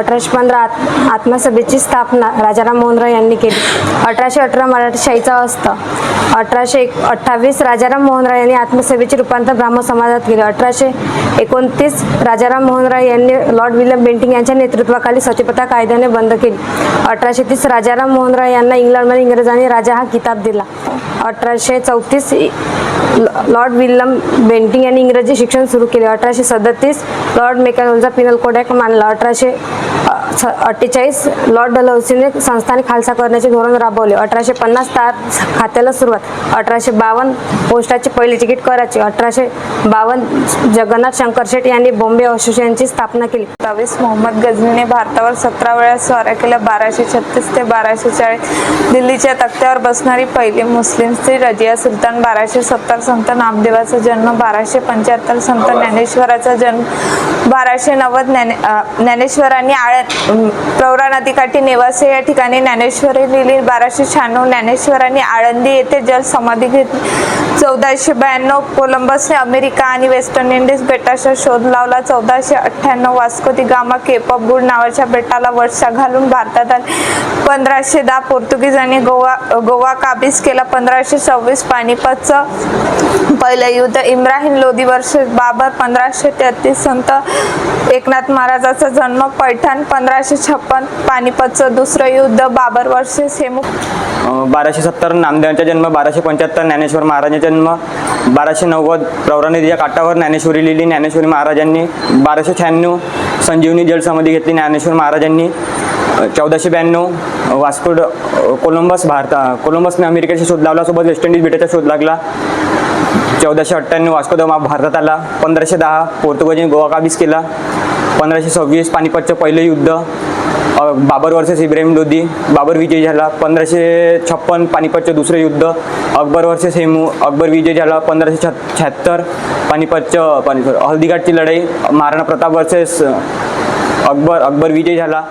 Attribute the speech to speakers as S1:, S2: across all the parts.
S1: 1815 आत्मसभेची स्थापना राजाराम मोहन राय यांनी केली. 1818 मराठेशाहीचा अस्त. 1828 राजाराम मोहन राय यांनी आत्मसभेचे रूपांतर ब्राह्मण समाजात केले. 1829 राजाराम मोहन राय यांनी लॉर्ड विल्यम बेंटिंक यांच्या नेतृत्वाखाली सतीप्रथा कायद्याने बंद केली. 1830 राजाराम मोहन राय यांना इंग्लंडमध्ये इंग्रजांनी राजा हा किताब दिला. 1834 लॉर्ड विल्यम बेंटिंक यांनी इंग्रजी शिक्षण सुरू केले. 1837 लॉर्ड मेकॅनोलचा पिनल कोड ॲक्ट मानला. 1848 लॉर्ड डलहौसीने संस्थाने खालसा करण्याचे धोरण राबवले. 1850 तार खात्याला सुरुवात. 1852 पोस्टाचे पहिले तिकीट करायचे. 1852 जगन्नाथ शंकर शेट यांनी बॉम्बे असोसिएशनची स्थापना केली.
S2: 27 मोहम्मद गझनीने भारतावर 17 वेळा स्वाऱ्या केल्या. 1236 ते 1240 दिल्लीच्या तख्त्यावर बसणारी पहिली मुस्लिम स्त्री रजिया सुलतान. 1270 संत नामदेवाचा जन्म. 1275 संत ज्ञानेश्वराचा जन्म. 1290 ज्ञानेश्वरांनी प्रवरा नदीकाठी नेवासे या ठिकाणी ज्ञानेश्वरी लिहिली. 1296 ज्ञानेश्वरांनी आळंदी येथे जल समाधी घेतली. 1492 कोलंबसने अमेरिका आणि वेस्ट इंडिज बेटाचा शोध लावला. 1498 वास्को दी गामा केप ऑफ गुड नावाच्या बेटाला वळसा घालून भारतात आले. 1510 पोर्तुगीजांनी गोवा काबीज केला. 1526 पानिपतचं पहिलं युद्ध. इब्राहिम लोधी वर्सेस बाबर. 1533 संत एकनाथ महाराजांचा जन्म. पैठण. 1556 पानिपतचं दुसरं युद्ध. बाबर वर्सेस हेमू.
S3: 1270 नामदेवांचा जन्म. 1275 ज्ञानेश्वर महाराजांचा जन्म. 1290 प्रवरा नदीच्या काठावर ज्ञानेश्वरी लिहिली ज्ञानेश्वरी महाराजांनी. 1296 संजीवनी जल समाधी घेतली ज्ञानेश्वर महाराजांनी. 1492 वास्को कोलंबसने अमेरिकेचा शोध लावला. सोबत वेस्ट इंडिज बेटाचा शोध लागला. 1498 वास्को द गामा भारतात आला. 1510 पोर्तुगीजांनी गोवा काबीज केला. 1526 पानिपतचं पहिलं युद्ध. बाबर वर्सेस इब्राहिम लोधी. बाबर विजय झाला. 1556 पानिपतचं दुसरं युद्ध. अकबर वर्सेस हेमू. अकबर विजय झाला. 1576 पानिपतचं हल्दीघाटची लढाई. महाराणा प्रताप वर्सेस अकबर विजय झाला.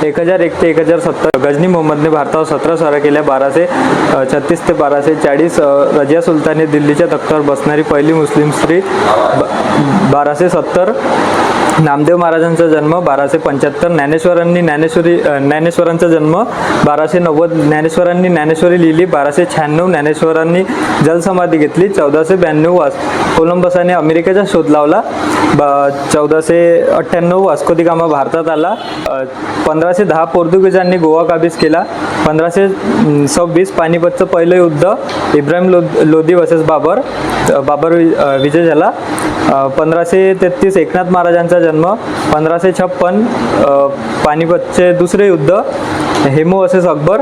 S4: 1001 ते 1070 गजनी मोहम्मदने भारतावर 17 स्वाऱ्या केल्या. 1236 ते 1240 रजिया सुलतानने दिल्लीच्या तख्तावर बसणारी पहिली मुस्लिम स्त्री. 1270 नामदेव महाराजांचा जन्म. 1275 ज्ञानेश्वरांचा जन्म. 1290 ज्ञानेश्वरांनी ज्ञानेश्वरी लिहिली. 1296 ज्ञानेश्वरांनी जलसमाधी घेतली. 1492 कोलंबसाने अमेरिकेचा शोध लावला. 1498 वास्को दी गामा भारतात आला. 1510 पोर्तुगीजांनी गोवा काबीज केला. 1526 पानिपतचं पहिलं युद्ध. इब्राहिम लोधी वर्सेस बाबर विजय झाला. 1533 एकनाथ महाराजांचा जन्म. 1556 पानिपतचे दुसरे युद्ध. हेमू वर्सेस अकबर.